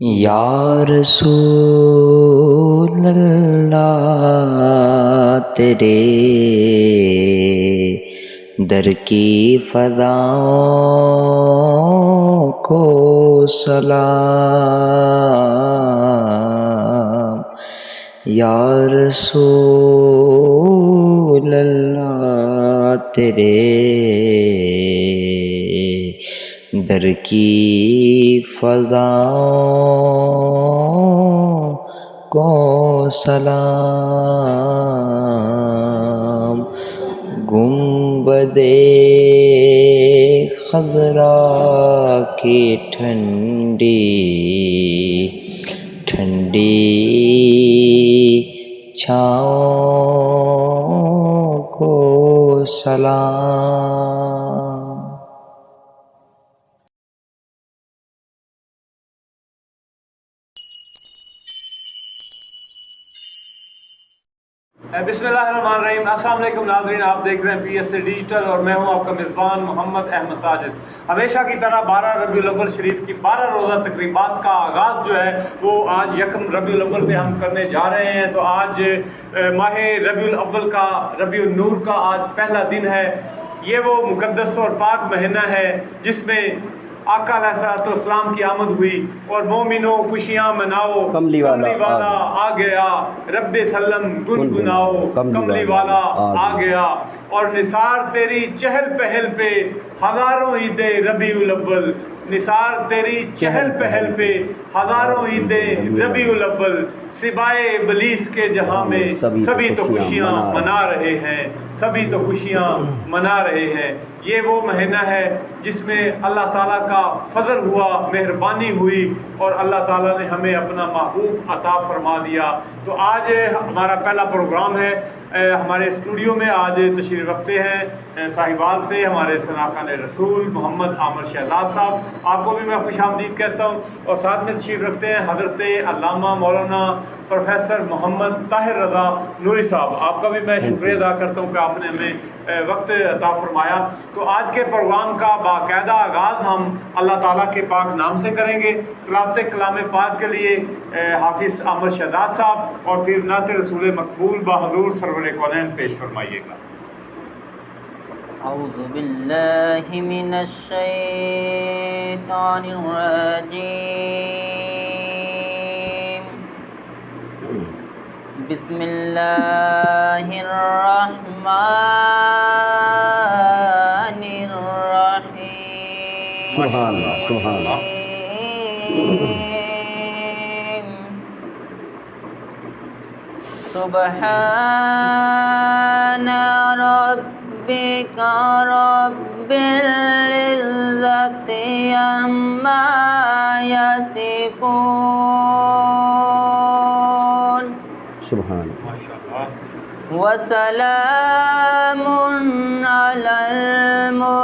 یا رسول اللہ تیرے در کی فضاؤں کو سلام، یا رسول اللہ تیرے در کی فضاؤں کو سلام۔ گنبدِ خضرا کی ٹھنڈی ٹھنڈی چھاؤں کو سلام۔ بسم اللہ الرحمن الرحیم۔ السلام علیکم ناظرین، آپ دیکھ رہے ہیں پی ایس اے ڈیجیٹل اور میں ہوں آپ کا میزبان محمد احمد ساجد۔ ہمیشہ کی طرح 12 ربیع الاول شریف کی 12 روزہ تقریبات کا آغاز جو ہے وہ آج یکم ربیع الاول سے ہم کرنے جا رہے ہیں۔ تو آج ماہ ربیع الاول کا، ربیع النور کا آج پہلا دن ہے۔ یہ وہ مقدس اور پاک مہینہ ہے جس میں آقا علیہ الصلوۃ والسلام کی آمد ہوئی اور مومنوں خوشیاں مناؤ، کملی والا آ گیا، رب سلم گنگناؤ، کملی والا آ گیا، اور نثار تیری چہل پہل پہ ہزاروں عیدیں ربیع الاول، نثار تیری چہل پہل پہ ہزاروں عیدیں ربیع الاول، سوائے ابلیس کے جہاں میں سبھی تو خوشیاں منا رہے ہیں، سبھی تو خوشیاں منا رہے ہیں۔ یہ وہ مہینہ ہے جس میں اللہ تعالیٰ کا فضل ہوا، مہربانی ہوئی اور اللہ تعالیٰ نے ہمیں اپنا محبوب عطا فرما دیا۔ تو آج ہمارا پہلا پروگرام ہے۔ ہمارے اسٹوڈیو میں آج تشریف رکھتے ہیں صاحبال سے ہمارے ثناخان رسول محمد عامر شہزاد صاحب، آپ کو بھی میں خوش آمدید کہتا ہوں، اور ساتھ میں تشریف رکھتے ہیں حضرت علامہ مولانا پروفیسر محمد طاہر رضا نوری صاحب، آپ کا بھی میں شکریہ ادا کرتا ہوں کہ آپ نے ہمیں وقت عطا فرمایا۔ تو آج کے پروگرام کا باقاعدہ آغاز ہم اللہ تعالیٰ کے پاک نام سے کریں گے۔ تلاوت کلام پاک کے لیے حافظ عامر شہزاد صاحب اور پھر نعت رسول مقبول بحضور سرور کونین پیش فرمائیے گا۔ اعوذ باللہ من الشیطان الرجیم، بسم اللہ الرحمن الرحیم۔ سبحان اللہ، سبحان اللہ۔ سبحان ربک رب العزت عما یصفون، سبحان وسلام علی المرسلین،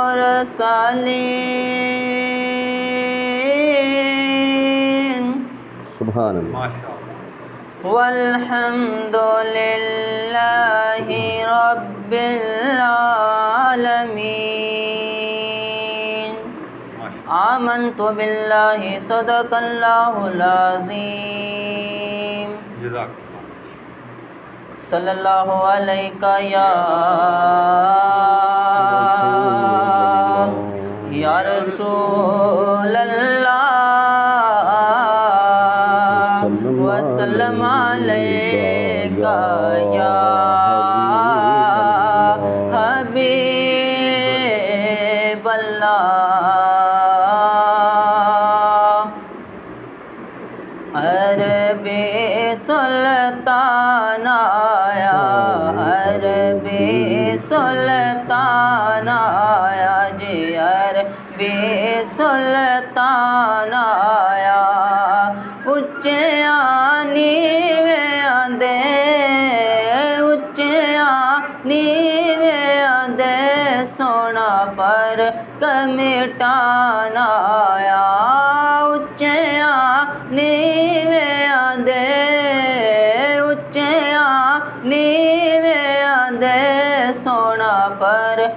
سبحان اللہ، والحمد للہ رب العالمین۔ آمنت باللہ صدق اللہ العظیم، صلی اللہ علیہ یا رسول اللہ، وسلم علیک یا حبیب اللہ۔ عربی سلطان آیا، عربی سلطان آیا جی، عربی سلطان آیا، اچیاں نیویاں دے، اچیاں نیویاں دے، سونا فرق مٹانا آیا، اچیاں نیویاں دے، اچیاں نیویاں دے، سونا فرق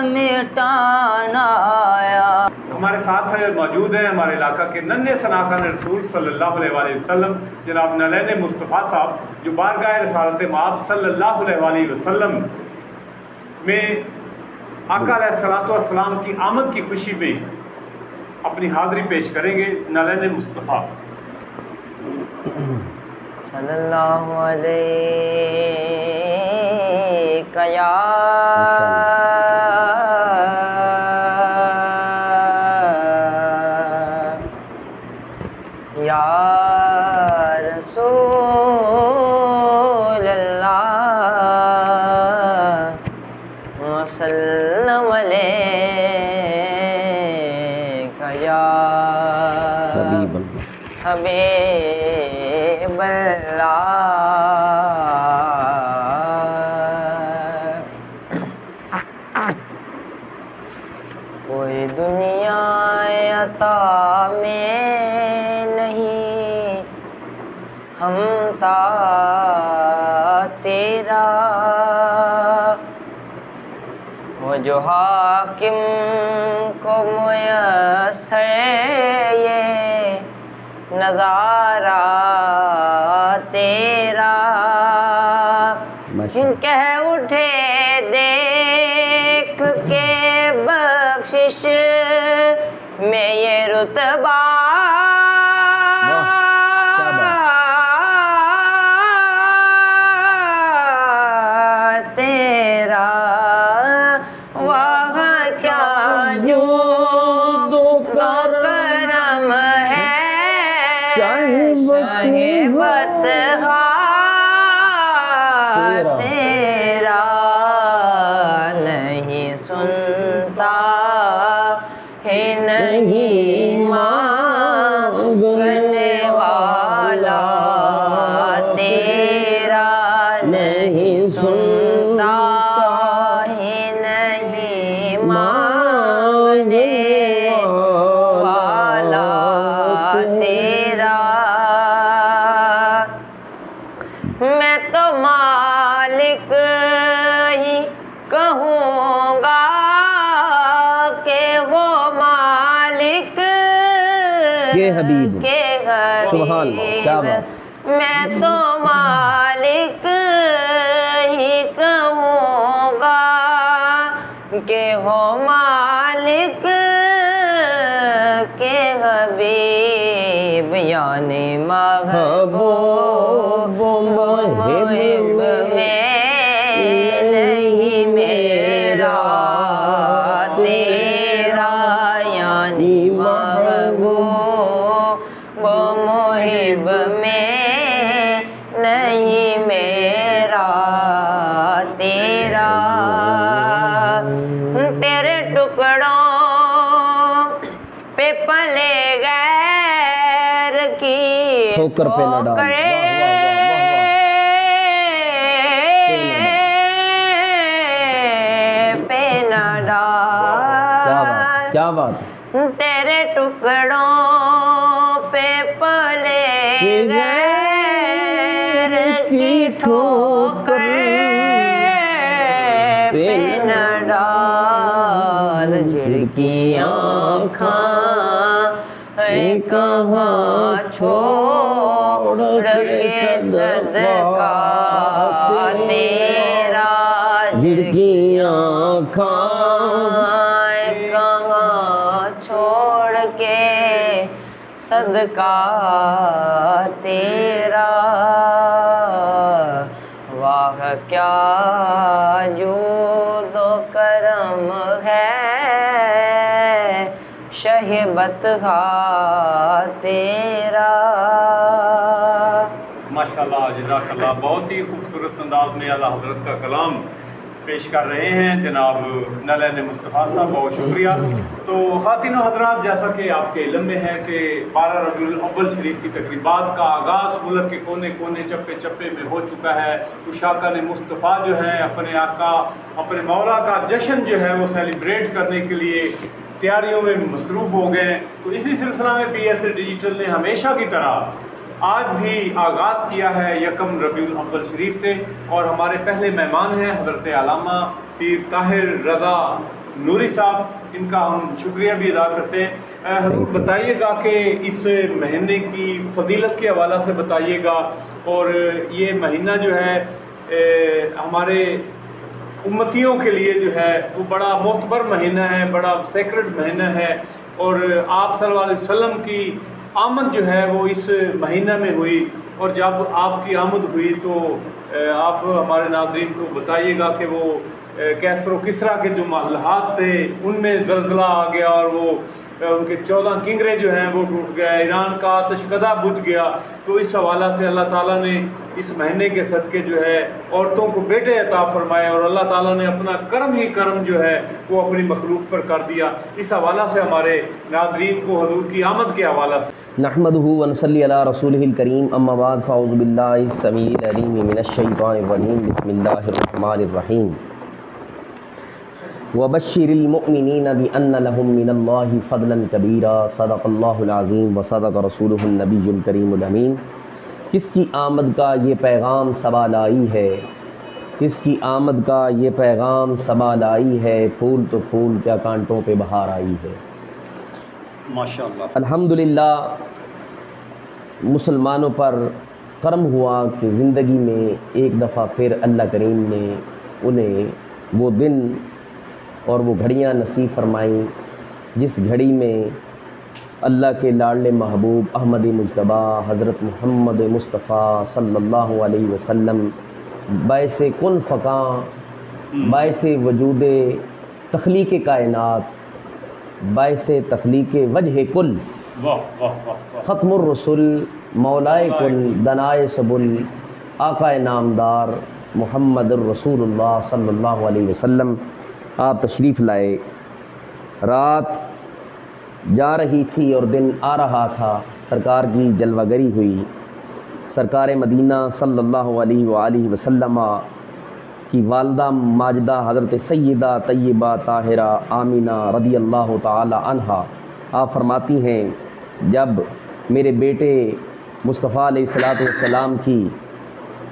مٹانا آیا۔ ہمارے ساتھ موجود ہیں ہمارے علاقہ کے ننھے سناخان رسول صلی اللہ علیہ وسلم جناب نلین مصطفیٰ صاحب، جو بارگاہ رسالت مآب صلی اللہ علیہ وسلم میں آقا علیہ الصلوۃ والسلام کی آمد کی خوشی میں اپنی حاضری پیش کریں گے۔ نلین مصطفیٰ صلی اللہ علیہ یا رسول اللہ وسلم علیک یا حبیب اللہ حبیب اللہ۔ کوئی دنیا عطا میں نہیں ہم تا تیرا، وہ جو حاکم کو میسر یہ نظارہ تیرا، کہہ اٹھے دیکھ کے بخشش میں یہ رتبہ تیرا، وہاں کیا جود کا کرم ہے، شہبت تیرا نہیں سنتا ہے نہیں مانگنے والا تیرا، نہیں سنتا ہے نہیں مانگنے والا تیرا۔ میں تو مالک ہی کہوں گا کہ وہ مالک کے حبیب، کے سبحان اللہ، کیا حبیب، بات۔ میں تو مالک ہی کہوں گا کہ وہ مالک کے حبیب، یعنی محبوب محب میں نہیں میرا تیرا، یعنی محبوب محب میں نہیں میرا تیرا۔ تیرے ٹکڑوں پہ پلے غیر کی ٹھوکر پہ نہ ڈال، پہ نہ ڈال، کیا بات، تیرے ٹکڑوں پہ پلے غیر کی ٹھوکر پہ نہ ڈال، جھڑکیاں کھائیں کہاں چھوڑ کے صدقہ تیرا، جھڑکیاں کھائیں کہاں چھوڑ کے صدقہ تیرا، واہ کیا جود و کرم ہے، شہبت تیرا۔ ماشاءاللہ، جزاک اللہ، بہت ہی خوبصورت انداز میں اعلیٰ حضرت کا کلام پیش کر رہے ہیں جناب نلین مصطفیٰ صاحب، بہت شکریہ۔ تو خواتین و حضرات، جیسا کہ آپ کے علم میں ہے کہ 12 ربیع الاول شریف کی تقریبات کا آغاز ملک کے کونے کونے چپے چپے میں ہو چکا ہے۔ عشاقہ نے مصطفیٰ جو ہے اپنے آقا اپنے مولا کا جشن جو ہے وہ سیلیبریٹ کرنے کے لیے تیاریوں میں مصروف ہو گئے ہیں۔ تو اسی سلسلہ میں PSA ڈیجیٹل نے ہمیشہ کی طرح آج بھی آغاز کیا ہے 1 ربیع الاول شریف سے، اور ہمارے پہلے مہمان ہیں حضرت علامہ پیر طاہر رضا نوری صاحب، ان کا ہم شکریہ بھی ادا کرتے ہیں۔ حضور بتائیے گا کہ اس مہینے کی فضیلت کے حوالے سے بتائیے گا، اور یہ مہینہ جو ہے ہمارے امتیوں کے لیے جو ہے وہ بڑا معتبر مہینہ ہے، بڑا سیکرڈ مہینہ ہے، اور آپ صلی اللہ علیہ وسلم کی آمد جو ہے وہ اس مہینہ میں ہوئی، اور جب آپ کی آمد ہوئی تو آپ ہمارے ناظرین کو بتائیے گا کہ وہ کیسر و کسرا کے جو محلات تھے ان میں زلزلہ آ گیا، اور وہ ان کے 14 کنگرے جو ہیں وہ ٹوٹ گئے، ایران کا آتش کدہ بجھ گیا۔ تو اس حوالہ سے اللہ تعالیٰ نے اس مہینے کے صدقے جو ہے عورتوں کو بیٹے عطا فرمائے، اور اللہ تعالیٰ نے اپنا کرم ہی کرم جو ہے وہ اپنی مخلوق پر کر دیا۔ اس حوالہ سے ہمارے ناظرین کو حضور کی آمد کے حوالہ سے نحمدہ ونصلی علی رسولہ الکریم، اما بعد فاعوذ باللہ السمیع العلیم من الشیطان الرجیم، بسم اللہ الرحمن الرحیم۔ وبشر المؤمنین بأن لهم من اللہ فضلا کبیرا، صدق اللہ العظیم وصدق رسولہ النبی الکریم الامین۔ کس کی آمد کا یہ پیغام صبا لائی ہے، کس کی آمد کا یہ پیغام صبا لائی ہے، پھول تو پھول کیا کانٹوں پہ بہار آئی ہے۔ ماشاءاللہ الحمدللہ مسلمانوں پر کرم ہوا کہ زندگی میں ایک دفعہ پھر اللہ کریم نے انہیں وہ دن اور وہ گھڑیاں نصیب فرمائیں جس گھڑی میں اللہ کے لاڈلے محبوب احمد مجتبیٰ حضرت محمد مصطفیٰ صلی اللہ علیہ وسلم باعث کن فکاں، باعث وجود تخلیق کائنات، باعث تخلیق وجہ کل، ختم الرسل، مولائے کل، دنائے سبل، آقا نامدار محمد الرسول اللہ صلی اللہ علیہ وسلم آپ تشریف لائے۔ رات جا رہی تھی اور دن آ رہا تھا، سرکار کی جلوہ گری ہوئی۔ سرکار مدینہ صلی اللہ علیہ وآلہ وسلم کی والدہ ماجدہ حضرت سیدہ طیبہ طاہرہ آمینہ رضی اللہ تعالی عنہا آپ فرماتی ہیں جب میرے بیٹے مصطفیٰ علیہ السلام کی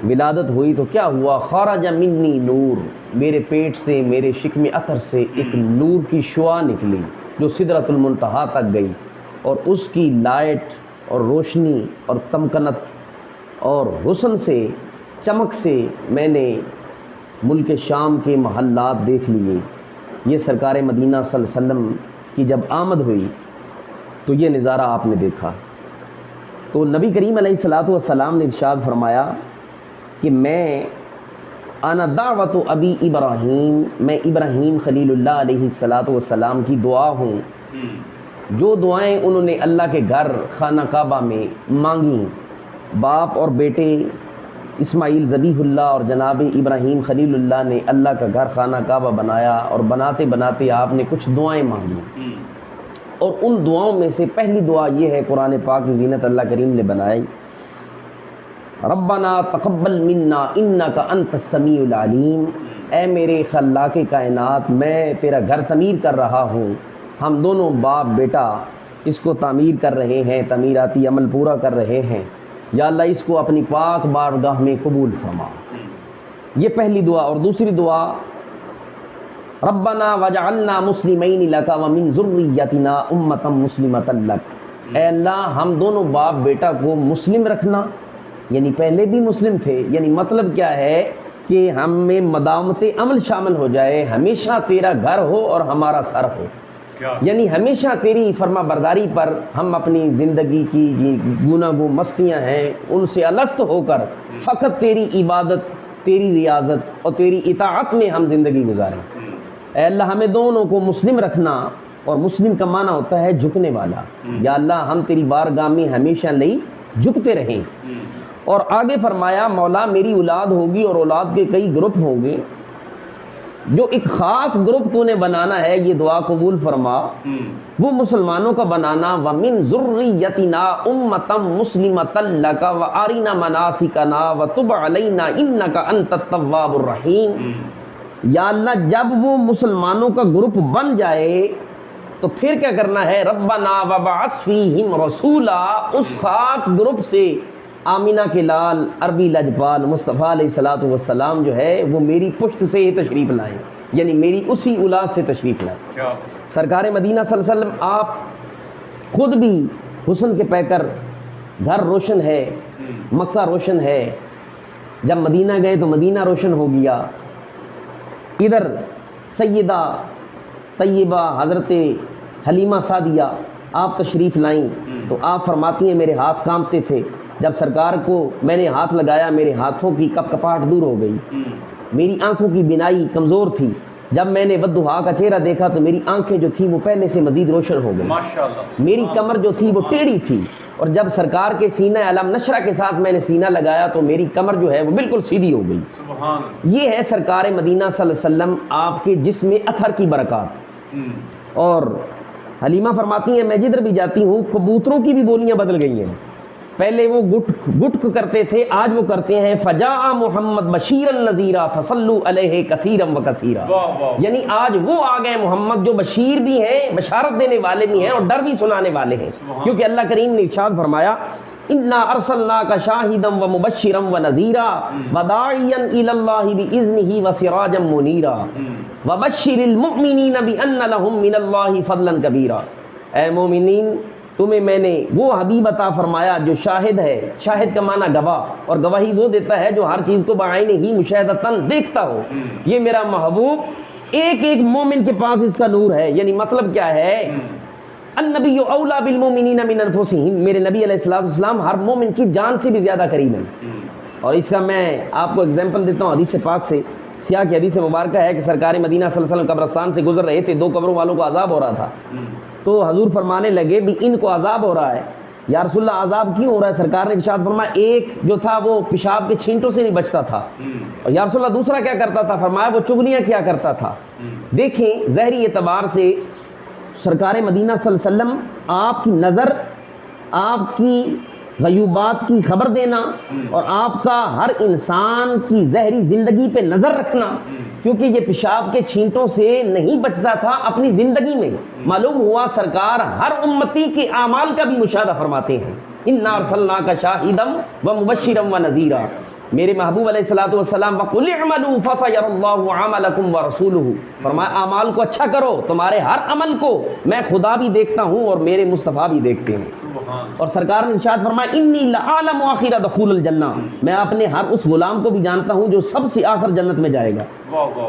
ولادت ہوئی تو کیا ہوا، خرج منی نور، میرے پیٹ سے، میرے شکم اطہر سے ایک نور کی شعاع نکلی جو سدرۃ المنتہا تک گئی، اور اس کی لائٹ اور روشنی اور تمکنت اور حسن سے، چمک سے میں نے ملک شام کے محلات دیکھ لیے۔ یہ سرکار مدینہ صلی اللہ علیہ وسلم کی جب آمد ہوئی تو یہ نظارہ آپ نے دیکھا، تو نبی کریم علیہ السلام نے ارشاد فرمایا کہ میں انا دعوت ابی ابراہیم، میں ابراہیم خلیل اللہ علیہ السلام کی دعا ہوں، جو دعائیں انہوں نے اللہ کے گھر خانہ کعبہ میں مانگیں، باپ اور بیٹے اسماعیل ذبیح اللہ اور جناب ابراہیم خلیل اللہ نے اللہ کا گھر خانہ کعبہ بنایا، اور بناتے بناتے آپ نے کچھ دعائیں مانگی، اور ان دعاؤں میں سے پہلی دعا یہ ہے، قرآن پاک کی زینت اللہ کریم نے بنائی، ربنا تقبل منا انک انت السمیع العلیم، اے میرے خلاق کائنات میں تیرا گھر تعمیر کر رہا ہوں، ہم دونوں باپ بیٹا اس کو تعمیر کر رہے ہیں، تعمیراتی عمل پورا کر رہے ہیں، یا اللہ اس کو اپنی پاک بارگاہ میں قبول فرما۔ یہ پہلی دعا۔ اور دوسری دعا ربنا وجعلنا مسلمین لک ومن ذریتنا امۃ مسلمۃ لک، اے اللہ ہم دونوں باپ بیٹا کو مسلم رکھنا، یعنی پہلے بھی مسلم تھے، یعنی مطلب کیا ہے کہ ہم میں مداومت عمل شامل ہو جائے، ہمیشہ تیرا گھر ہو اور ہمارا سر ہو، یعنی ہمیشہ تیری فرما برداری پر ہم اپنی زندگی کی گناہ گو مستیاں ہیں ان سے الست ہو کر فقط تیری عبادت، تیری ریاضت اور تیری اطاعت میں ہم زندگی گزاریں۔ اے اللہ ہمیں دونوں کو مسلم رکھنا، اور مسلم کا معنی ہوتا ہے جھکنے والا، یا اللہ ہم تیری بارگاہ میں ہمیشہ نہیں جھکتے رہیں۔ اور آگے فرمایا مولا میری اولاد ہوگی اور اولاد کے کئی گروپ ہوں گے، جو ایک خاص گروپ تو نے بنانا ہے، یہ دعا قبول فرما، وہ مسلمانوں کا بنانا، وَمِن ذُرِّيَّتِنَا أُمَّةً مُسْلِمَةً لَكَ وَأَرِنَا مَنَاسِكَنَا وَتُبْ عَلَيْنَا إِنَّكَ أَنْتَ التَّوَّابُ الرَّحِيمُ۔ یا اللہ جب وہ مسلمانوں کا گروپ بن جائے تو پھر کیا کرنا ہے، ربنا وَبَعَثْ فِيهِمْ رَسُولًا، اس خاص گروپ سے آمینہ کے لال عربی لجپال مصطفیٰ علیہ السلام جو ہے وہ میری پشت سے ہی تشریف لائیں، یعنی میری اسی اولاد سے تشریف لائے. کیا سرکار مدینہ صلی اللہ علیہ وسلم آپ خود بھی حسن کے پیکر، گھر روشن ہے، مکہ روشن ہے. جب مدینہ گئے تو مدینہ روشن ہو گیا. ادھر سیدہ طیبہ حضرت حلیمہ سعدیہ آپ تشریف لائیں تو آپ فرماتی ہیں میرے ہاتھ کانپتے تھے. جب سرکار کو میں نے ہاتھ لگایا میرے ہاتھوں کی کپ کپاہٹ دور ہو گئی. میری آنکھوں کی بینائی کمزور تھی. جب میں نے والضحیٰ کا چہرہ دیکھا تو میری آنکھیں جو تھی وہ پہلے سے مزید روشن ہو گئی. ماشاءاللہ. میری کمر جو تھی وہ ٹیڑھی تھی، اور جب سرکار کے سینہ علم نشرہ کے ساتھ میں نے سینہ لگایا تو میری کمر جو ہے وہ بالکل سیدھی ہو گئی. سبحان. یہ ہے سرکار مدینہ صلی اللہ علیہ وسلم آپ کے جسم اطہر کی برکات. اور حلیمہ فرماتی ہیں میں جدھر بھی جاتی ہوں کبوتروں کی بھی بولیاں بدل گئی ہیں. پہلے وہ گٹک کرتے تھے، آج وہ کرتے ہیں فجاء محمد بشیرا نذیرا فصلوا علیہ کثیرا وکثیرا. یعنی آج وہ آ گئے محمد جو بشیر بھی ہیں، بشارت دینے والے بھی ہیں اور ڈر بھی سنانے والے ہیں. کیونکہ اللہ کریم نے ارشاد فرمایا انا ارسلناک شاہدا ومبشرا ونذیرا وداعیا الی اللہ باذنہ وسراجا منیرا وبشر المؤمنین بان لهم من اللہ فضلا کبیرا. اے مومنین تمہیں میں نے وہ حبیب عطا فرمایا جو شاہد ہے. شاہد کا معنی گواہ، اور گواہی وہ دیتا ہے جو ہر چیز کو بعین ہی مشاہدتاً دیکھتا ہو. یہ میرا محبوب ایک ایک مومن کے پاس اس کا نور ہے. یعنی مطلب کیا ہے؟ النبی اولا بالمؤمنین من انفسہم، میرے نبی علیہ الصلوۃ والسلام ہر مومن کی جان سے بھی زیادہ قریب ہیں. اور اس کا میں آپ کو اگزامپل دیتا ہوں حدیث پاک سے. سیاہ کی حدیث مبارکہ ہے کہ سرکار مدینہ صلی اللہ علیہ وسلم قبرستان سے گزر رہے تھے. 2 قبروں والوں کو عذاب ہو رہا تھا. تو حضور فرمانے لگے بھی ان کو عذاب ہو رہا ہے. یا رسول اللہ عذاب کیوں ہو رہا ہے؟ سرکار نے ارشاد فرمایا ایک جو تھا وہ پیشاب کے چھینٹوں سے نہیں بچتا تھا. اور یا رسول اللہ دوسرا کیا کرتا تھا؟ فرمایا وہ چغلیاں کیا کرتا تھا. دیکھیں ظاہری اعتبار سے سرکار مدینہ صلی اللہ علیہ وسلم آپ کی نظر، آپ کی غیوبات کی خبر دینا اور آپ کا ہر انسان کی ظاہری زندگی پہ نظر رکھنا، کیونکہ یہ پیشاب کے چھینٹوں سے نہیں بچتا تھا اپنی زندگی میں. معلوم ہوا سرکار ہر امتی کے اعمال کا بھی مشاہدہ فرماتے ہیں. انا ارسلناک شاہدا ومبشرا ونذیرا. میرے محبوب علیہ الصلوۃ والسلام وقل اعملوا فسيرى الله عملكم ورسوله، فرمایا اعمال کو اچھا کرو، تمہارے ہر عمل کو میں خدا بھی دیکھتا ہوں اور میرے مصطفیٰ بھی دیکھتے ہیں. اور سرکار نے ارشاد فرمایا انی لعالم آخر دخول الجنہ، میں اپنے ہر اس غلام کو بھی جانتا ہوں جو سب سے آخر جنت میں جائے گا.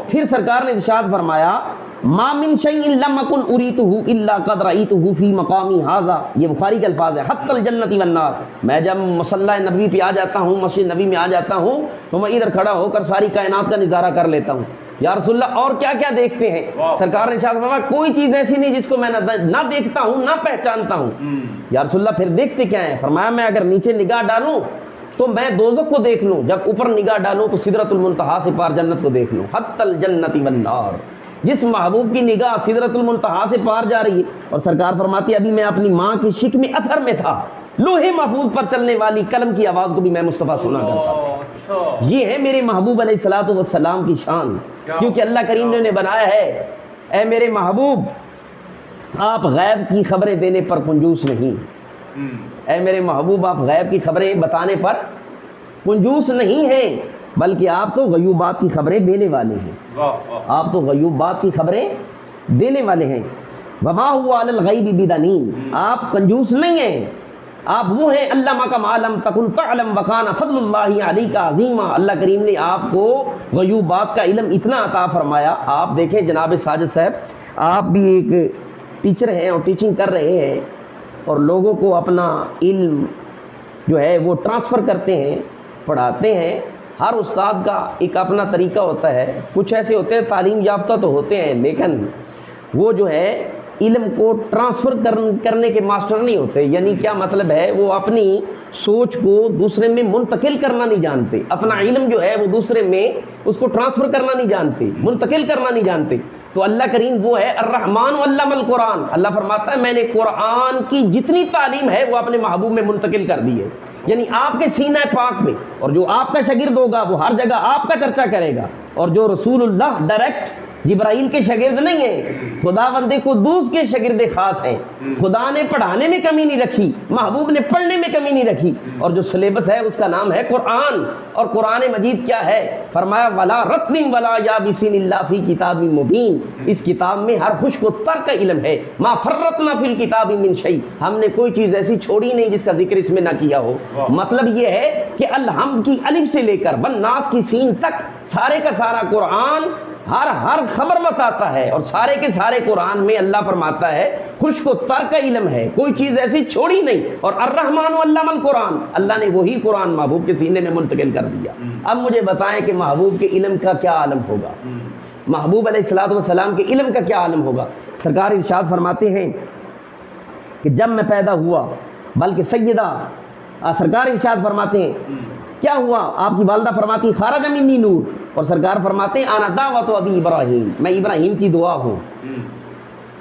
پھر سرکار نے ارشاد فرمایا ما من شیء لم اکن اریته الا قد رأیته فی مقامی ھذا، یہ بخاری کے الفاظ ہیں، حتی الجنت والنار. میں جب مصلی نبوی پہ آ جاتا ہوں، مسجد نبی میں آ جاتا ہوں تو میں ادھر کھڑا ہو کر ساری کائنات کا نظارہ کر لیتا ہوں. یا رسول اللہ اور کیا کیا دیکھتے ہیں؟ سرکار نے ارشاد فرمایا کوئی چیز ایسی نہیں جس کو میں نہ دیکھتا ہوں نہ پہچانتا ہوں. یا رسول اللہ پھر دیکھتے کیا ہیں؟ فرمایا میں اگر نیچے نگاہ ڈالوں تو میں دوزخ کو دیکھ لوں، جب اوپر نگاہ ڈالوں تو سدرۃ المنتہا سے پار جنت کو دیکھ لوں. حتی الجنت والنار. جس محبوب کی نگاہ سدرۃ المنتہا سے پار جا رہی ہے. اور سرکار فرماتی ابھی میں اپنی ماں کی شکم اطہر میں تھا، لوہے محفوظ پر چلنے والی قلم کی آواز کو بھی میں مصطفیٰ سنا کرتا تھا. یہ ہے میرے محبوب علیہ الصلوۃ والسلام کی شان، کیونکہ اللہ کریم نے انہیں بنایا ہے. اے میرے محبوب آپ غیب کی خبریں دینے پر کنجوس نہیں. اے میرے محبوب آپ غیب کی خبریں بتانے پر کنجوس نہیں ہیں، بلکہ آپ تو غیوبات کی خبریں دینے والے ہیں. آپ تو غیوبات کی خبریں دینے والے ہیں. وما هو علی الغیب بدنین، آپ کنجوس نہیں ہیں. آپ وہ ہیں علمہ کا معلم تکن تعلم وکان فضل اللہ علیک عظیما. اللہ کریم نے آپ کو غیوبات کا علم اتنا عطا فرمایا. آپ دیکھیں جناب ساجد صاحب، آپ بھی ایک ٹیچر ہیں اور ٹیچنگ کر رہے ہیں اور لوگوں کو اپنا علم جو ہے وہ ٹرانسفر کرتے ہیں، پڑھاتے ہیں. ہر استاد کا ایک اپنا طریقہ ہوتا ہے. کچھ ایسے ہوتے ہیں تعلیم یافتہ تو ہوتے ہیں لیکن وہ جو ہے علم کو ٹرانسفر کرنے کے ماسٹر نہیں ہوتے. یعنی کیا مطلب ہے؟ وہ اپنی سوچ کو دوسرے میں منتقل کرنا نہیں جانتے. اپنا علم جو ہے وہ دوسرے میں اس کو ٹرانسفر کرنا نہیں جانتے، منتقل کرنا نہیں جانتے. تو اللہ کریم وہ ہے الرحمن علم القرآن. اللہ فرماتا ہے میں نے قرآن کی جتنی تعلیم ہے وہ اپنے محبوب میں منتقل کر دی ہے. یعنی آپ کے سینہ پاک میں، اور جو آپ کا شاگرد ہوگا وہ ہر جگہ آپ کا چرچا کرے گا. اور جو رسول اللہ ڈائریکٹ جبرائیل کے شاگرد نہیں ہیں، خداوند قدوس کے شاگرد خاص ہیں۔ خدا نے پڑھانے میں کمی نہیں رکھی، محبوب نے پڑھنے میں کمی نہیں رکھی، اور جو سلیبس ہے اس کا نام ہے قرآن۔ اور قرآن مجید کیا ہے؟ فرمایا ولا رطب ولا یابس الا فی کتاب مبین، اس کتاب میں ہر خشک و تر کا علم ہے۔ ما فرطنا فی الکتاب من شیء، ہم نے کوئی چیز ایسی چھوڑی نہیں جس کا ذکر اس میں نہ کیا ہو۔ مطلب یہ ہے کہ الحمد کی الف سے لے کر والناس کی سین تک سارے کا سارا قرآن ہر خبر بتاتا ہے، اور سارے کے سارے قرآن میں اللہ فرماتا ہے خشک و تر کا علم ہے، کوئی چیز ایسی چھوڑی نہیں۔ اور الرحمن علم القرآن، اللہ نے وہی قرآن محبوب کے سینے میں منتقل کر دیا۔ اب مجھے بتائیں کہ محبوب کے علم کا کیا عالم ہوگا، محبوب علیہ الصلوۃ والسلام کے علم کا کیا عالم ہوگا۔ سرکار ارشاد فرماتے ہیں کہ جب میں پیدا ہوا، بلکہ سیدہ سرکار ارشاد فرماتے ہیں کیا ہوا، آپ کی والدہ فرماتی خارج منی نور، اور سرکار فرماتے ہیں آنا دعوت ابی ابراہیم، میں ابراہیم کی دعا ہوں۔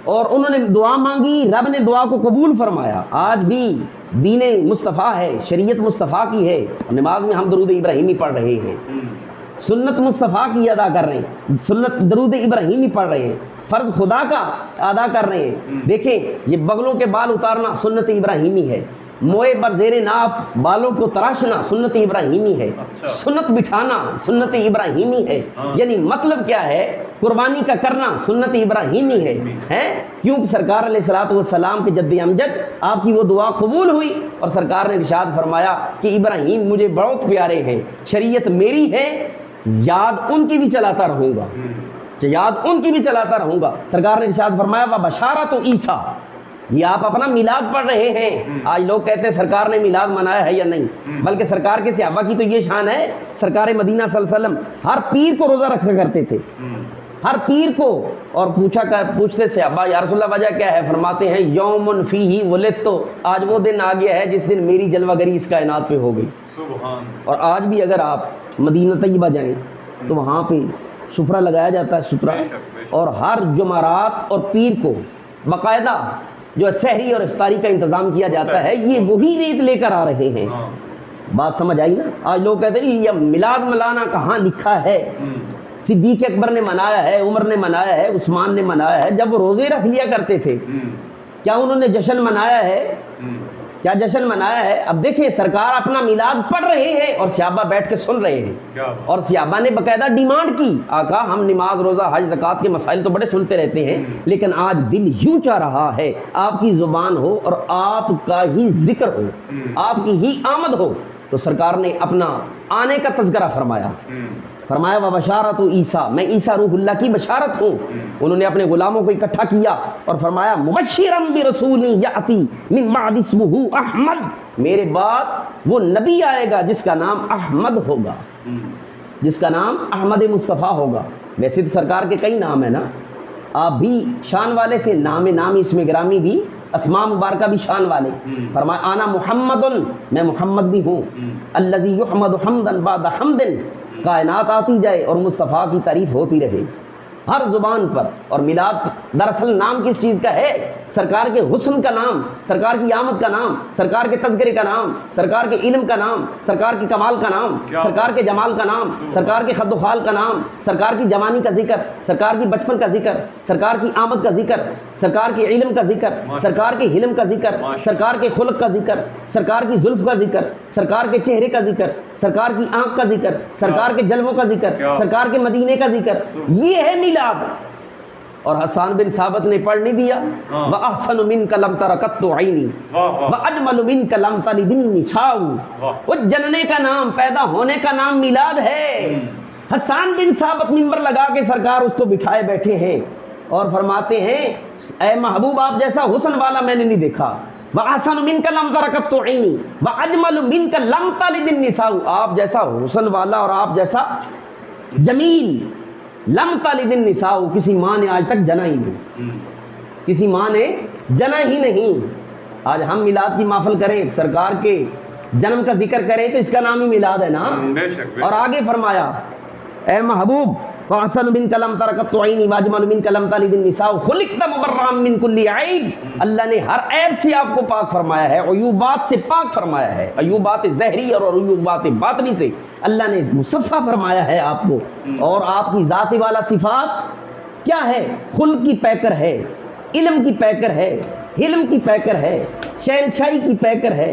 اور انہوں نے دعا مانگی، رب نے دعا کو قبول فرمایا۔ آج بھی دین مصطفیٰ ہے، شریعت مصطفیٰ کی ہے، نماز میں ہم درود ابراہیمی پڑھ رہے ہیں، سنت مصطفیٰ کی ادا کر رہے ہیں، سنت درود ابراہیمی پڑھ رہے ہیں، فرض خدا کا ادا کر رہے ہیں۔ دیکھیں یہ بغلوں کے بال اتارنا سنت ابراہیمی ہے، موئے بر زیر ناف بالوں کو تراشنا سنت ابراہیمی ہے، سنت بٹھانا سنت ابراہیمی ہے۔ یعنی مطلب کیا ہے، قربانی کا کرنا سنت ابراہیمی ہے، کیونکہ سرکار علیہ الصلوۃ والسلام کے جد امجد آپ کی وہ دعا قبول ہوئی، اور سرکار نے ارشاد فرمایا کہ ابراہیم مجھے بہت پیارے ہیں، شریعت میری ہے، یاد ان کی بھی چلاتا رہوں گا، یاد ان کی بھی چلاتا رہوں گا۔ سرکار نے ارشاد فرمایا وبشارۃ عیسیٰ، یہ آپ اپنا میلاد پڑھ رہے ہیں۔ آج لوگ کہتے ہیں سرکار نے میلاد منایا ہے یا نہیں، بلکہ سرکار کے صحابہ کی تو یہ شان ہے، سرکار مدینہ صلی اللہ علیہ وسلم ہر پیر کو روزہ رکھا کرتے تھے، ہر پیر کو۔ اور پوچھتے صحابہ یا رسول اللہ وجہ کیا ہے؟ فرماتے ہیں یوم فیہ ولدت، آج وہ دن آ گیا ہے جس دن میری جلوہ گری اس کائنات پہ ہو گئی۔ سبحان۔ اور آج بھی اگر آپ مدینہ طیبہ جائیں تو وہاں پہ سفرہ لگایا جاتا ہے، سفرہ، اور ہر جمعرات اور پیر کو باقاعدہ جو سحری اور افطاری کا انتظام کیا جاتا ہے، یہ وہی ریت لے کر آ رہے ہیں۔ بات سمجھ آئی نا؟ آج لوگ کہتے ہیں یہ میلاد ملانا کہاں لکھا ہے، صدیق اکبر نے منایا ہے، عمر نے منایا ہے، عثمان نے منایا ہے، جب وہ روزے رکھ لیا کرتے تھے کیا انہوں نے جشن منایا ہے؟ کیا جشن منایا ہے؟ اب دیکھیں سرکار اپنا میلاد پڑھ رہے ہیں اور صحابہ بیٹھ کے سن رہے ہیں، اور صحابہ نے باقاعدہ ڈیمانڈ کی آقا ہم نماز روزہ حج زکوٰۃ کے مسائل تو بڑے سنتے رہتے ہیں، لیکن آج دل یوں چاہ رہا ہے آپ کی زبان ہو اور آپ کا ہی ذکر ہو، آپ کی ہی آمد ہو۔ تو سرکار نے اپنا آنے کا تذکرہ فرمایا، فرمایا وبشارۃ عیسیٰ، میں عیسیٰ روح اللہ کی بشارت ہوں۔ انہوں نے اپنے غلاموں کو اکٹھا کیا اور فرمایا مبشرا برسول یاتی من بعد اسمہ احمد، میرے بعد وہ نبی آئے گا جس کا نام احمد ہوگا، جس کا نام احمد مصطفیٰ ہوگا۔ ویسے تو سرکار کے کئی نام ہیں نا، آپ بھی شان والے تھے، نام اسم گرامی بھی، اسماء مبارکہ بھی شان والے۔ فرمایا انا محمد، میں محمد بھی ہوں، الذی یحمد حمدا بعد حمد، کائنات آتی جائے اور مصطفیٰ کی تعریف ہوتی رہے ہر زبان پر۔ اور میلاد دراصل نام کس چیز کا ہے؟ سرکار کے حسن کا نام، سرکار کی آمد کا نام، سرکار کے تذکرے کا نام، سرکار کے علم کا نام، سرکار کے کمال کا نام، سرکار کے جمال کا نام، سرکار کے خد و خال کا نام، سرکار کی جوانی کا ذکر، سرکار کی بچپن کا ذکر، سرکار کی آمد کا ذکر، سرکار کے علم کا ذکر، سرکار کے حلم کا ذکر، سرکار کے خلق کا ذکر، سرکار کی زلف کا ذکر، سرکار کے چہرے کا ذکر، سرکار کی آنکھ کا ذکر، سرکار کے جلووں کا ذکر، سرکار کے مدینے کا ذکر، یہ ہے میلاد۔ اور حسان بن ثابت نے پڑھ نہیں دیا وَأَحْسَنُ مِنْكَ لَمْ تَرَ قَطُّ عَيْنِي وَأَجْمَلُ مِنْكَ لَمْ تَلِدِ النِّسَاءُ، وہ جننے کا نام، پیدا ہونے کا نام میلاد ہے۔ حسان بن ثابت منبر لگا کے سرکار اس کو بٹھائے بیٹھے ہیں اور فرماتے ہیں اے محبوب آپ جیسا حسن والا میں نے نہیں دیکھا، وَأَحْسَنُ مِنْكَ لَمْ تَرَ قَطُّ عَيْنِي وَأَجْمَلُ مِنْكَ لَمْ تَلِدِ النِّسَاءُ، آپ جیسا حسن والا اور آپ جیسا جمیل، لم تلد النساء، کسی ماں نے آج تک جنا ہی نہیں، کسی ماں نے جنا ہی نہیں۔ آج ہم میلاد کی محفل کریں، سرکار کے جنم کا ذکر کریں تو اس کا نام ہی میلاد ہے نا۔ اور آگے فرمایا اے محبوب وَأَحْسَنُ مِنْكَ لَمْ تَرَ قَطُّ عَيْنِي وَأَجْمَلُ مِنْكَ لَمْ تَلِدِ النِّسَاءُ خُلِقْتَ مُبَرَّأً مِنْ كُلِّ عَيْبٍ، اللہ نے ہر عیب سے آپ کو پاک فرمایا ہے، عیوبات سے پاک فرمایا ہے، عیوبات ظاہری اور عیوبات باطنی سے اللہ نے مصفح فرمایا ہے آپ کو۔ اور آپ کی ذات والا صفات کیا ہے؟ خلق کی پیکر ہے، علم کی پیکر ہے، حلم کی پیکر ہے، شہنشاہی کی پیکر ہے،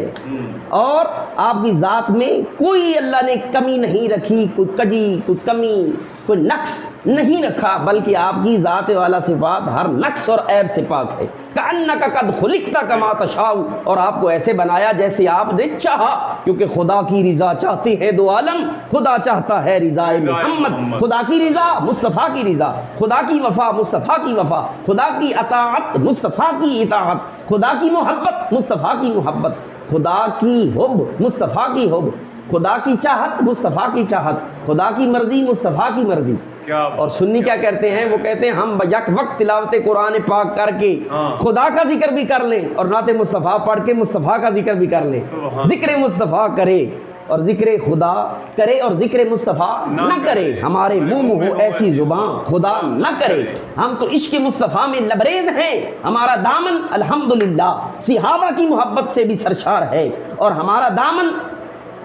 اور آپ کی ذات میں کوئی اللہ نے کمی نہیں رکھی، کوئی کجی، کوئی کمی، کوئی نقص نہیں رکھا، بلکہ آپ کی ذات والا صفات ہر نقص اور عیب سے پاک ہے۔ کأنک قد خلقت کما تشاء، اور آپ کو ایسے بنایا جیسے آپ نے چاہا، کیونکہ خدا کی رضا چاہتے ہیں دو عالم، خدا چاہتا ہے رضا محمد، خدا کی رضا مصطفیٰ کی رضا، خدا کی وفا مصطفیٰ کی وفا، خدا کی اطاعت مصطفیٰ کی اطاعت، خدا کی محبت مصطفیٰ کی محبت، خدا کی حب مصطفیٰ کی حب، خدا کی چاہت مصطفیٰ کی چاہت، خدا کی مرضی مصطفیٰ کی مرضی۔ اور سنی کیا کہتے ہیں؟ وہ کہتے ہیں ہم یک وقت تلاوت قرآن پاک کر کے خدا کا ذکر بھی کر لیں اور نعت مصطفیٰ پڑھ کے مصطفیٰ کا ذکر بھی کر لیں۔ ذکر مصطفیٰ کرے اور ذکر خدا کرے اور ذکر مصطفیٰ نہ کرے، ہمارے منہ ہو ایسی زبان خدا نہ کرے۔ ہم تو عشق مصطفیٰ میں لبریز ہیں، ہمارا دامن الحمدللہ صحابہ کی محبت سے بھی سرشار ہے، اور ہمارا دامن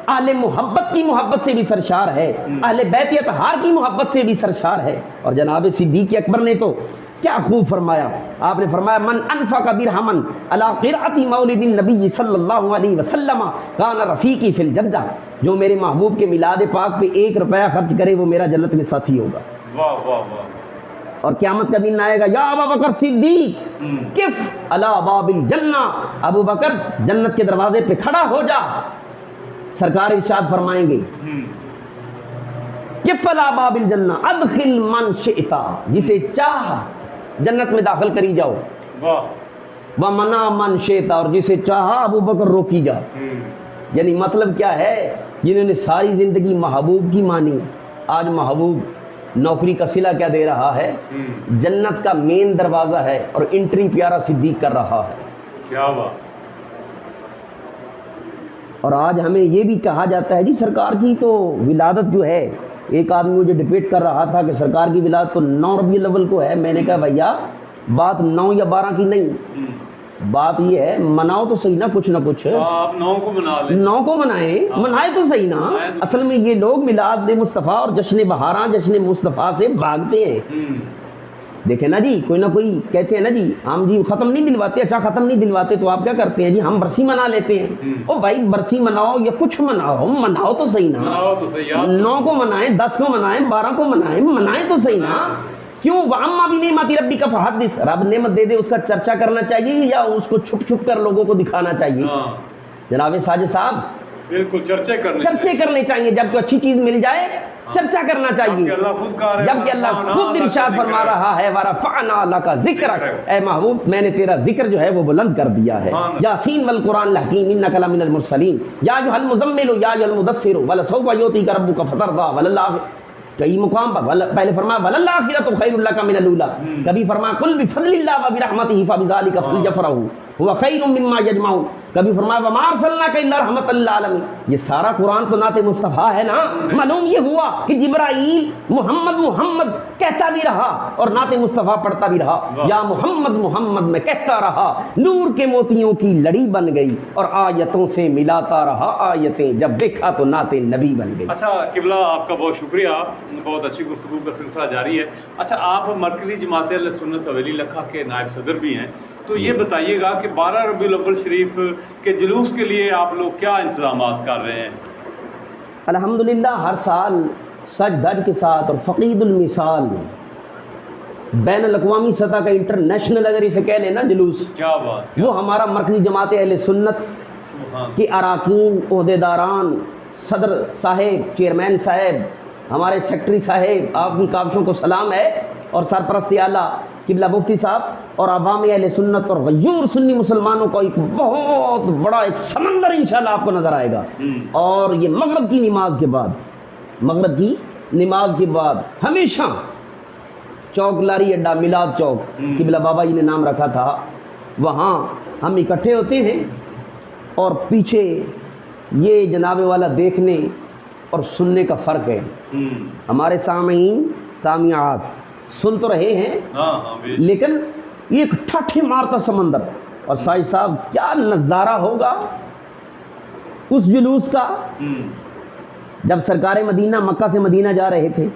اہل محبت کی محبت سے بھی سرشار ہے، اہل بیت اطہار کی محبت سے بھی سرشار ہے۔ اور جناب صدیق اکبر نے تو کیا خوب فرمایا، آپ نے فرمایا من انفق درہما علی قرأۃ مولد النبی صلی اللہ علیہ وسلم کان رفیقی فی الجنہ، جو میرے محبوب کے میلاد پاک پہ 1 روپیہ خرچ کرے وہ میرا جنت میں ساتھی ہوگا۔ واہ واہ واہ۔ اور قیامت کا دن آئے گا، یا ابا بکر صدیق کف علی باب الجنہ، ابو بکر جنت کے دروازے پہ کھڑا ہو جا۔ سرکار ارشاد فرمائیں گے کف علی باب الجنہ ادخل من شئت، جسے چاہ جنت میں داخل کری جاؤ، ومنع من شئت، اور جسے چاہا ابو بکر روکی جا۔ یعنی مطلب کیا ہے؟ جنہوں نے ساری زندگی محبوب کی مانی، آج محبوب نوکری کا صلہ کیا دے رہا ہے؟ جنت کا مین دروازہ ہے اور انٹری پیارا صدیق کر رہا ہے۔ کیا بات۔ اور آج ہمیں یہ بھی کہا جاتا ہے جی سرکار کی تو ولادت جو ہے، ایک آدمی مجھے ڈبیٹ کر رہا تھا کہ سرکار کی ولادت تو 9 ربیع الاول کو ہے۔ میں نے کہا بھیا بات 9 یا 12 کی نہیں، بات یہ ہے مناؤ تو صحیح نا کچھ نہ کچھ، آپ 9 کو منا لیں، 9 کو منائیں، منائے تو صحیح نا۔ اصل میں یہ لوگ میلاد مصطفیٰ اور جشن بہاراں جشن مصطفیٰ سے بھاگتے ہیں۔ دیکھیں نا جی، کوئی نہ کوئی کہتے ہیں نا جی ہم جی ختم نہیں دلواتے، اچھا ختم نہیں دلواتے تو آپ کیا کرتے ہیں جی؟ ہم برسی منا لیتے ہیں۔ او بھائی برسی مناؤ یا کچھ مناؤ، مناؤ تو صحیح نا، 9 کو منائیں، 10 کو منائیں، 12 کو منائیں، منائیں تو صحیح نا۔ کیوں؟ وَأَمَّا بِنِعْمَةِ رَبِّكَ فَحَدِّثْ، رب نعمت دے دے اس کا چرچا کرنا چاہیے یا اس کو چھپ چھپ کر لوگوں کو دکھانا چاہیے؟ جناب ساجد صاحب بالکل چرچے کرنے چاہیے، جب کوئی اچھی چیز مل جائے چرچا کرنا چاہیے، جبکہ اللہ خود ارشاد فرما رہا ہے وَرَفَعْنَا لَكَ ذِكْرَكَ، اے محبوب میں نے تیرا ذکر جو ہے وہ بلند کر دیا ہے۔ یاسین والقرآن الحکیم انک لمن المرسلین یا ایھا المزمل یا ایھا المدثر ولسوف یؤتیک ربک فترضی وللہ، کئی مقام پر پہلے فرمایا وللآخرۃ خیر لک من الاولی، کبھی فرمایا قل بفضل اللہ وبرحمتہ فبذلک فلیفرحوا هو خیر مما یجمعون، کبھی فرمایا وما ارسلناک الا رحمۃ للعالمین۔ یہ سارا قرآن تو نعت مصطفیٰ ہے نا۔ معلوم یہ ہوا کہ جبرائیل محمد کہتا بھی رہا اور نعت مصطفیٰ پڑھتا بھی رہا، یا محمد میں کہتا رہا، نور کے موتیوں کی لڑی بن گئی اور آیتوں سے ملاتا رہا آیتیں، جب دیکھا تو نعت نبی بن گئی۔ اچھا قبلہ آپ کا بہت شکریہ، بہت اچھی گفتگو کا سلسلہ جاری ہے۔ اچھا آپ مرکزی جماعت اہل سنت حویلی لکھا کے نائب صدر بھی ہیں، تو یہ بتائیے گا کہ 12 ربیع الاول شریف کے جلوس کے لیے آپ لوگ کیا انتظامات کر رہے ہیں؟ الحمدللہ ہر سال سج دھج کے ساتھ اور فقید المثال بین الاقوامی سطح کا انٹرنیشنل اگر اسے کہہ لینا جلوس، کیا بات، وہ ہمارا مرکزی جماعت اہل سنت کے اراکین، عہدیداران، صدر صاحب، چیئرمین صاحب، ہمارے سیکٹری صاحب، آپ کی کاوشوں کو سلام ہے، اور سرپرست اعلیٰ قبلہ مفتی صاحب اور عوام اہل سنت اور غیور سنی مسلمانوں کا ایک بہت بڑا ایک سمندر انشاءاللہ آپ کو نظر آئے گا۔ اور یہ مغرب کی نماز کے بعد ہمیشہ چوک لاری اڈا میلاد چوک قبلہ بابا جی نے نام رکھا تھا، وہاں ہم اکٹھے ہوتے ہیں، اور پیچھے یہ جناب والا دیکھنے اور سننے کا فرق ہے۔ ہمارے سامعین سامعات سن تو رہے ہیں لیکن یہ ایک ٹھاٹھے مارتا سمندر، اور سائی صاحب کیا نظارہ ہوگا اس جلوس کا۔ جب سرکار مدینہ مکہ سے مدینہ جا رہے تھے،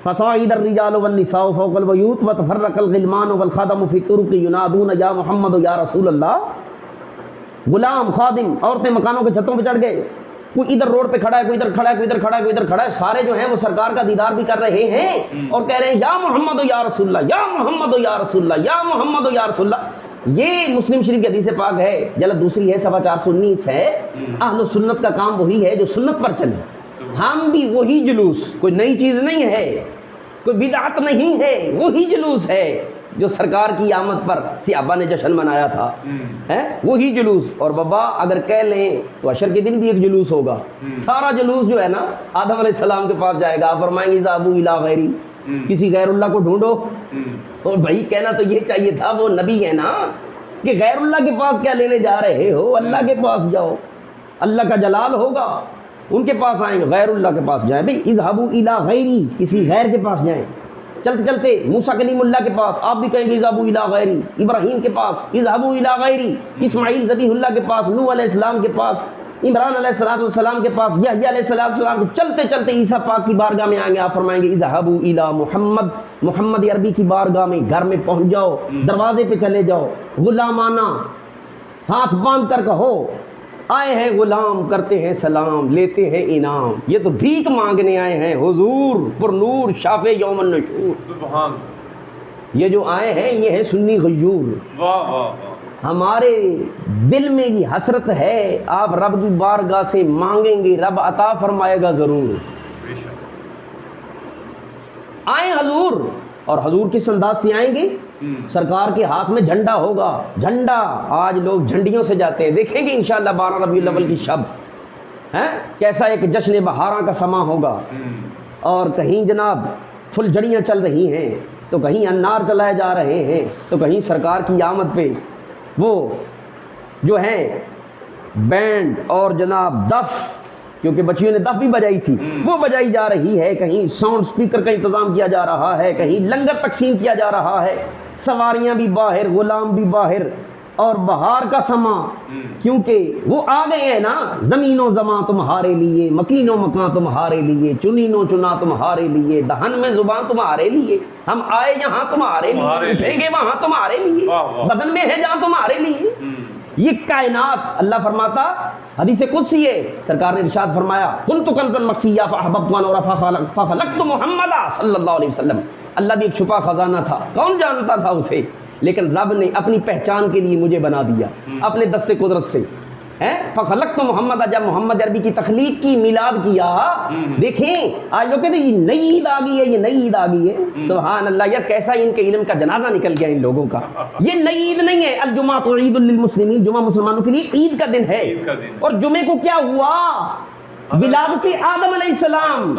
فصاعد الرجال والنساء فوق البیوت وتفرق الغلمان والخدم فی الطرق ینادون یا محمد یا رسول اللہ. غلام خادم عورتیں مکانوں کے چھتوں پہ چڑھ گئے، کوئی ادھر روڈ پہ کھڑا ہے، کوئی ادھر کھڑا ہے، کوئی ادھر کھڑا ہے، کوئی ادھر کھڑا ہے، سارے جو ہیں وہ سرکار کا دیدار بھی کر رہے ہیں اور کہہ رہے ہیں یا محمد یا رسول اللہ، یا محمد یا رسول اللہ، یا محمد یا رسول اللہ. یہ مسلم شریف کی حدیث پاک ہے، جلد دوسری ہے 419 ہے. اہل سنت کا کام وہی ہے جو سنت پر چلے. ہم بھی وہی جلوس، کوئی نئی چیز نہیں ہے، کوئی بدعت نہیں ہے، وہی جلوس ہے جو سرکار کی آمد پر صحابہ نے جشن منایا تھا، وہی جلوس. اور بابا اگر کہہ لیں تو عشر کے دن بھی ایک جلوس ہوگا. سارا جلوس جو ہے نا آدم علیہ السلام کے پاس جائے گا. آپ فرمائیں گے ذابو الی غیری، کسی غیر اللہ کو ڈھونڈو. اور بھائی کہنا تو یہ چاہیے تھا، وہ نبی ہے نا، کہ غیر اللہ کے پاس کیا لینے جا رہے ہو، اللہ کے پاس جاؤ، اللہ کا جلال ہوگا، ان کے پاس آئیں گے. غیر اللہ کے پاس جائیں بھائی، اذهبوا الی غیری، کسی غیر کے پاس جائیں. چلتے چلتے موسیٰ کلیم اللہ کے پاس آپ بھی کہیں گے اذهبوا الی غیری، ابراہیم کے پاس اذهبوا الی غیری، اسماعیل ذبیح اللہ کے پاس، نوح علیہ السلام کے پاس، عمران علیہ السلام کے پاس، یحییٰ علیہ السلام. چلتے چلتے عیسیٰ پاک کی بارگاہ میں آئیں گے. آپ فرمائیں گے اذهبوا الی محمد، محمد عربی کی بارگاہ میں، گھر میں پہنچ جاؤ، دروازے پہ چلے جاؤ، غلامانہ ہاتھ باندھ کر کہو آئے ہیں غلام، کرتے ہیں سلام، لیتے ہیں انعام. یہ تو بھیک مانگنے آئے ہیں حضور پر نور شافع یوم النشور. سبحان. یہ جو آئے ہیں یہ ہے سنی غیور. واہ واہ واہ. ہمارے دل میں یہ حسرت ہے، آپ رب کی بارگاہ سے مانگیں گے، رب عطا فرمائے گا ضرور. بے شک. آئیں حضور، اور حضور کس انداز سے آئیں گے؟ سرکار کے ہاتھ میں جھنڈا ہوگا. جھنڈا آج لوگ جھنڈیوں سے جاتے ہیں، دیکھیں گے انشاءاللہ 12 ربیع الاول کی شب کیسا ایک جشن بہاراں کا سما ہوگا. اور کہیں جناب پھلجھڑیاں چل رہی ہیں، تو کہیں انار چلائے جا رہے ہیں، تو کہیں سرکار کی آمد پہ وہ جو ہیں بینڈ اور جناب دف، کیونکہ بچیوں نے دف بھی بجائی تھی، وہ بجائی جا رہی ہے. کہیں ساؤنڈ سپیکر کا انتظام کیا جا رہا ہے، کہیں لنگر تقسیم کیا جا رہا ہے، سواریاں بھی باہر، غلام بھی باہر، اور بہار کا سما. کیونکہ وہ آ گئے ہیں نا، زمین و زماں تمہارے لیے، مکین و مکان تمہارے لیے، چنین و چنا تمہارے لیے، دہن میں زبان تمہارے لیے. ہم آئے یہاں تمہارے لیے، اٹھیں گے وہاں تمہارے لیے، بدن میں ہے جہاں تمہارے لیے. یہ کائنات اللہ فرماتا، حدیث قدسی ہے، سرکار نے ارشاد فرمایا کنت کنزا مخفیا فاحببت ان اعرف فخلقت محمد صلی اللہ علیہ وسلم. اللہ بھی ایک چھپا خزانہ تھا، کون جانتا تھا اسے، لیکن رب نے اپنی پہچان کے لیے مجھے بنا دیا اپنے دست قدرت سے. فخلقت محمد، جب محمد عربی کی تخلیق کی، میلاد کیا. دیکھیں آج لوگ کہتے ہیں یہ نئی عید آ گئی ہے، یہ نئی عید آ گئی ہے. سبحان اللہ، یار کیسا ان کے علم کا جنازہ نکل گیا ان لوگوں کا. یہ نئی عید نہیں ہے. الجمعہ تو عید للمسلمین، جمعہ مسلمانوں کے لیے عید کا دن ہے. اور جمعے کو کیا ہوا؟ ولادت آدم علیہ السلام،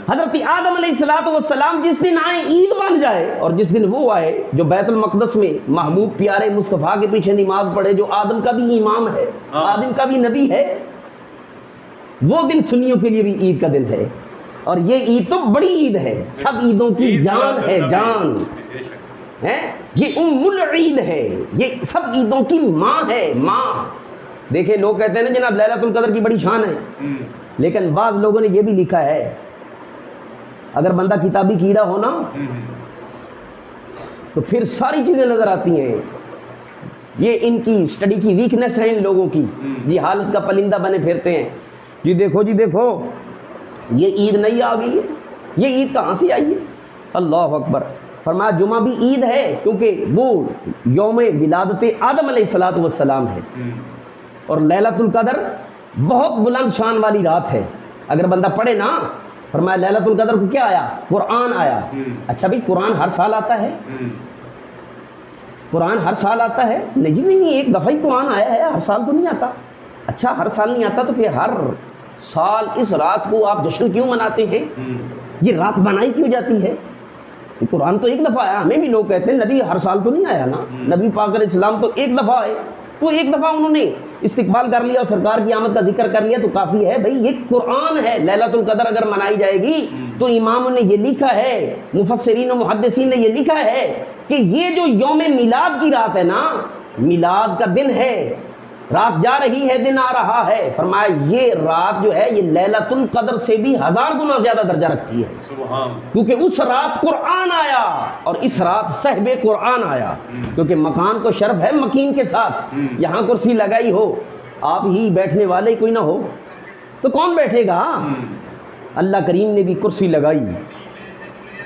حضرت آدم علیہ السلام جس دن آئے عید بن جائے. اور جس دن وہ آئے جو بیت المقدس میں محبوب پیارے مصطفیٰ کے پیچھے نماز پڑھے، جو آدم کا بھی امام ہے، آدم کا بھی نبی ہے، وہ دن سنیوں کے لیے بھی عید کا دن ہے. اور یہ عید تو بڑی عید ہے، سب عیدوں کی جان ہے، جان ہے. یہ ام العید ہے، یہ سب عیدوں کی ماں ہے، ماں. دیکھیں لوگ کہتے ہیں نا جناب لیلۃ القدر کی بڑی شان ہے، لیکن بعض لوگوں نے یہ بھی لکھا ہے، اگر بندہ کتابی کیڑا ہونا تو پھر ساری چیزیں نظر آتی ہیں. یہ ان کی اسٹڈی کی ویکنیس ہے ان لوگوں کی. جی حالت کا پلندہ بنے پھرتے ہیں. جی دیکھو جی دیکھو، یہ عید نہیں آ گئی ہے، یہ عید کہاں سے آئی ہے؟ اللہ اکبر. فرمایا جمعہ بھی عید ہے کیونکہ وہ یوم ولادت آدم علیہ السلام ہے. اور لیلۃ القدر بہت بلند شان والی رات ہے. اگر بندہ پڑھے نا، فرمایا لیلۃ القدر کو کیا آیا؟ قرآن آیا. اچھا بھائی قرآن ہر سال آتا ہے؟ قرآن ہر سال آتا ہے؟ نہیں، ایک دفعہ ہی قرآن آیا ہے، ہر سال تو نہیں آتا. اچھا ہر سال نہیں آتا تو پھر ہر سال اس رات کو آپ جشن کیوں مناتے ہیں؟ یہ رات بنائی کیوں جاتی ہے؟ قرآن تو ایک دفعہ آیا. ہمیں بھی لوگ کہتے ہیں نبی ہر سال تو نہیں آیا نا، نبی پاک علیہ السلام تو ایک دفعہ آئے، تو ایک دفعہ انہوں نے استقبال کر لیا اور سرکار کی آمد کا ذکر کر لیا تو کافی ہے. بھائی یہ قرآن ہے. لیلۃ القدر اگر منائی جائے گی تو اماموں نے یہ لکھا ہے، مفسرین و محدثین نے یہ لکھا ہے کہ یہ جو یوم میلاد کی رات ہے نا، میلاد کا دن ہے، رات جا رہی ہے دن آ رہا ہے، فرمایا یہ رات جو ہے یہ لیلۃ القدر سے بھی 1000 گنا زیادہ درجہ رکھتی ہے، سبحان کیونکہ اس رات قرآن آیا اور اس رات صاحب قرآن آیا، کیونکہ مکان کو شرف ہے مکین کے ساتھ، یہاں کرسی لگائی ہو، آپ ہی بیٹھنے والے کوئی نہ ہو تو کون بیٹھے گا؟ اللہ کریم نے بھی کرسی لگائی،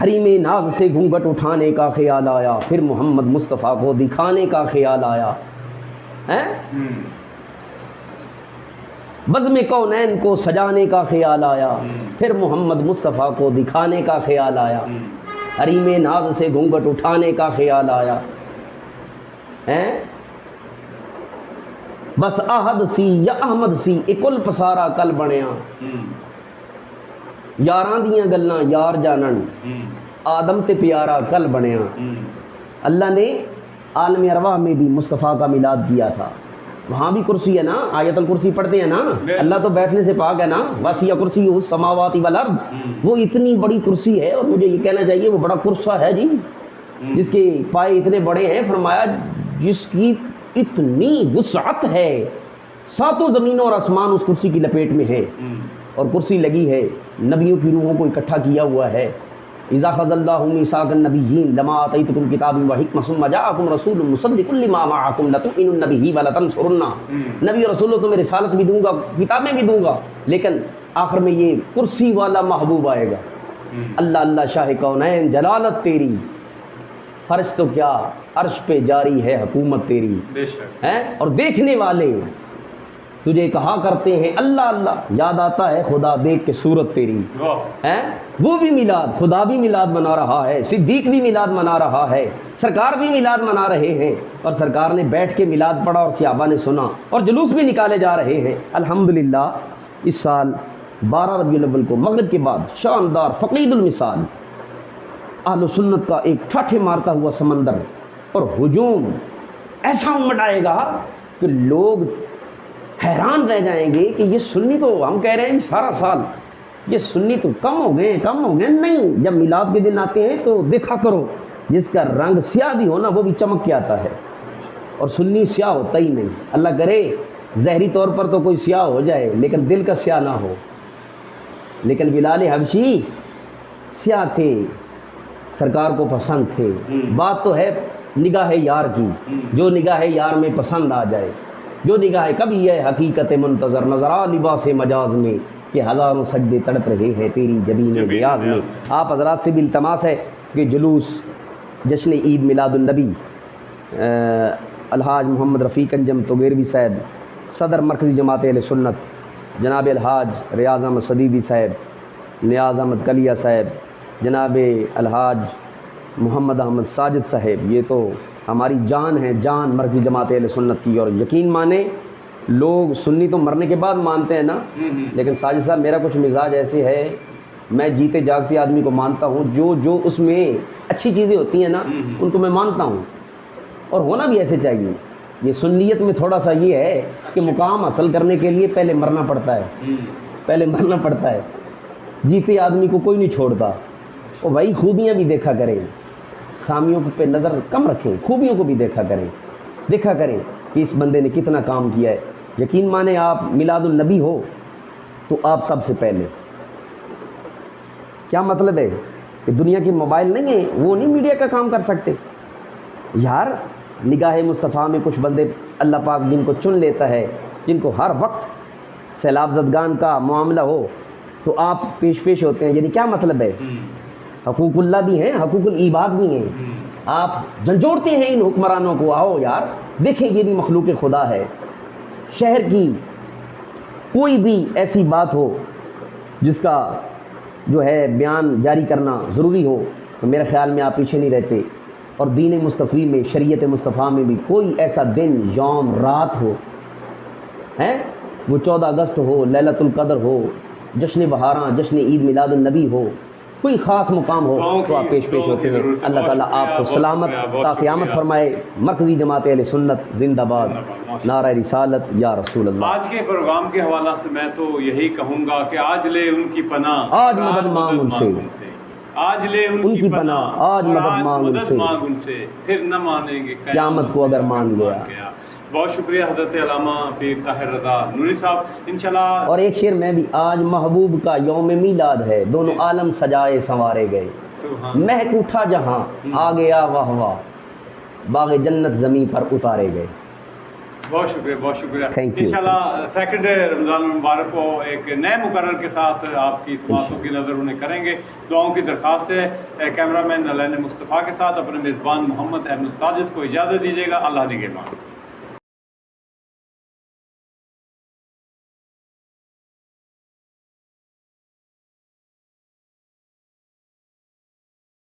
حریم ناز سے گھونگھٹ اٹھانے کا خیال آیا، پھر محمد مصطفیٰ کو دکھانے کا خیال آیا، بزم کونین کو سجانے کا خیال آیا، پھر محمد مصطفیٰ کو دکھانے کا خیال آیا، حریم ناز سے گھونگھٹ اٹھانے کا خیال آیا، بس احد سی یا احمد سی اکل پسارا کل بنیا، یاراں دیاں گلاں یار جانن آدم تے پیارا کل بنیا۔ اللہ نے عالم ارواح میں بھی مصطفیٰ کا میلاد کیا تھا، وہاں بھی کرسی ہے نا، آیت الکرسی پڑھتے ہیں نا، اللہ تو بیٹھنے سے پاک ہے نا، وسیع کرسی السماوات والارض، وہ اتنی بڑی کرسی ہے، اور مجھے یہ کہنا چاہیے وہ بڑا کرسا ہے جی، جس کے پائے اتنے بڑے ہیں، فرمایا جس کی اتنی وسعت ہے، 7 زمینوں اور آسمان اس کرسی کی لپیٹ میں ہے، اور کرسی لگی ہے نبیوں کی روحوں کو اکٹھا کیا ہوا ہے۔ اذا خذ اللہ میثاق النبیین لما آتیتکم کتاب وحکمۃ ثم جاءکم رسول مصدق لما معکم لتؤمنن بہ ولتنصرنہ، نبی اور رسولوں تمہیں رسالت بھی دوں گا، کتابیں بھی دوں گا، لیکن آخر میں یہ کرسی والا محبوب آئے گا۔ اللہ اللہ شاہ کونین جلالت تیری، فرش تو کیا عرش پہ جاری ہے حکومت تیری، بے شک ہے، اور دیکھنے والے تجھے کہا کرتے ہیں اللہ اللہ، یاد آتا ہے خدا دیکھ کے صورت تیری، ہے وہ بھی میلاد، خدا بھی میلاد منا رہا ہے، صدیق بھی میلاد منا رہا ہے، سرکار بھی میلاد منا رہے ہیں، اور سرکار نے بیٹھ کے میلاد پڑھا اور صحابہ نے سنا، اور جلوس بھی نکالے جا رہے ہیں۔ الحمدللہ اس سال 12 ربیع الاول کو مغرب کے بعد شاندار فقید المثال اہل سنت کا ایک ٹھاٹھے مارتا ہوا سمندر اور ہجوم ایسا امٹ آئے گا کہ لوگ حیران رہ جائیں گے کہ یہ سنی تو ہم کہہ رہے ہیں سارا سال یہ سنی تو کم ہو گئے، نہیں، جب میلاد کے دن آتے ہیں تو دیکھا کرو جس کا رنگ سیاہ بھی ہونا وہ بھی چمک کے آتا ہے، اور سنی سیاہ ہوتا ہی نہیں، اللہ کرے ظاہری طور پر تو کوئی سیاہ ہو جائے لیکن دل کا سیاہ نہ ہو، لیکن بلال حبشی سیاہ تھے، سرکار کو پسند تھے، بات تو ہے نگاہ یار کی، جو نگاہ یار میں پسند آ جائے، جو نگاہ کبھی ہے حقیقت منتظر نظر آ لباس مجاز میں، کہ ہزاروں سجدے تڑپ رہے ہیں تیری جبین نیاز میں۔ آپ حضرات سے بھی التماس ہے کہ جلوس جشن عید میلاد النبی الحاج محمد رفیق انجم توگیروی صاحب، صدر مرکزی جماعت اہل سنت جناب الحاج ریاض احمد صدیقی صاحب، نیاز احمد کلیا صاحب، جناب الحاج محمد احمد ساجد صاحب، یہ تو ہماری جان ہے، جان مرکزی جماعت اہل سنت کی، اور یقین مانیں لوگ سنی تو مرنے کے بعد مانتے ہیں نا، لیکن ساجد صاحب میرا کچھ مزاج ایسے ہے، میں جیتے جاگتے آدمی کو مانتا ہوں، جو اس میں اچھی چیزیں ہوتی ہیں نا ان کو میں مانتا ہوں، اور ہونا بھی ایسے چاہیے۔ یہ سنیت میں تھوڑا سا یہ ہے کہ مقام حاصل کرنے کے لیے پہلے مرنا پڑتا ہے، جیتے آدمی کو کوئی نہیں چھوڑتا، اور بھائی خوبیاں بھی دیکھا کریں، خامیوں پہ نظر کم رکھیں، خوبیوں کو بھی دیکھا کریں کہ اس بندے نے کتنا کام کیا ہے۔ یقین مانیں آپ میلاد النبی ہو تو آپ سب سے پہلے، کیا مطلب ہے کہ دنیا کی موبائل نہیں ہے وہ نہیں میڈیا کا کام کر سکتے یار، نگاہ مصطفیٰ میں کچھ بندے اللہ پاک جن کو چن لیتا ہے، جن کو ہر وقت سیلاب زدگان کا معاملہ ہو تو آپ پیش ہوتے ہیں، یعنی کیا مطلب ہے، حقوق اللہ بھی ہیں، حقوق العباد بھی ہیں، آپ جھنجھوڑتے ہیں ان حکمرانوں کو، آؤ یار دیکھیں یہ بھی مخلوق خدا ہے۔ شہر کی کوئی بھی ایسی بات ہو جس کا جو ہے بیان جاری کرنا ضروری ہو تو میرے خیال میں آپ پیچھے نہیں رہتے، اور دین مصطفی میں، شریعت مصطفیٰ میں بھی کوئی ایسا دن، یوم، رات ہو، ہیں وہ 14 اگست ہو، لیلۃ القدر ہو، جشن بہاراں، جشن عید میلاد النبی ہو، کوئی خاص مقام ہو تو آپ پیش ہوتے ہیں۔ اللہ تعالیٰ آپ کو سلامت تا قیامت فرمائے۔ مرکزی جماعت اہل سنت زندہ باد، نعرہ رسالت یا رسول اللہ۔ آج کے پروگرام کے حوالہ سے میں تو یہی کہوں گا کہ آج لے ان کی پناہ، آج مدد مانگ ان سے، آج لے ان کی پناہ، آج مدد مانگ ان سے، پھر نہ مانیں گے قیامت کو اگر مان گیا۔ بہت شکریہ حضرت علامہ پیر طاہر رضا نوری صاحب، انشاءاللہ. اور ایک شعر میں بھی، آج محبوب کا یوم میلاد ہے، دونوں عالم سجائے سنوارے گئے، سبحان مہک اٹھا جہاں آ گیا واہ واہ، باغ جنت زمین پر اتارے گئے. بہت شکریہ، بہت شکریہ. Thank you. انشاءاللہ سیکنڈ رمضان المبارک کو ایک نئے مقرر کے ساتھ آپ کی سماعتوں کی نظر انہیں کریں گے. دعاؤں کی درخواست ہے. کیمرہ مین علین مصطفیٰ کے ساتھ اپنے میزبان محمد احمد ساجد کو اجازت دیجیے گا. اللہ نگہبان.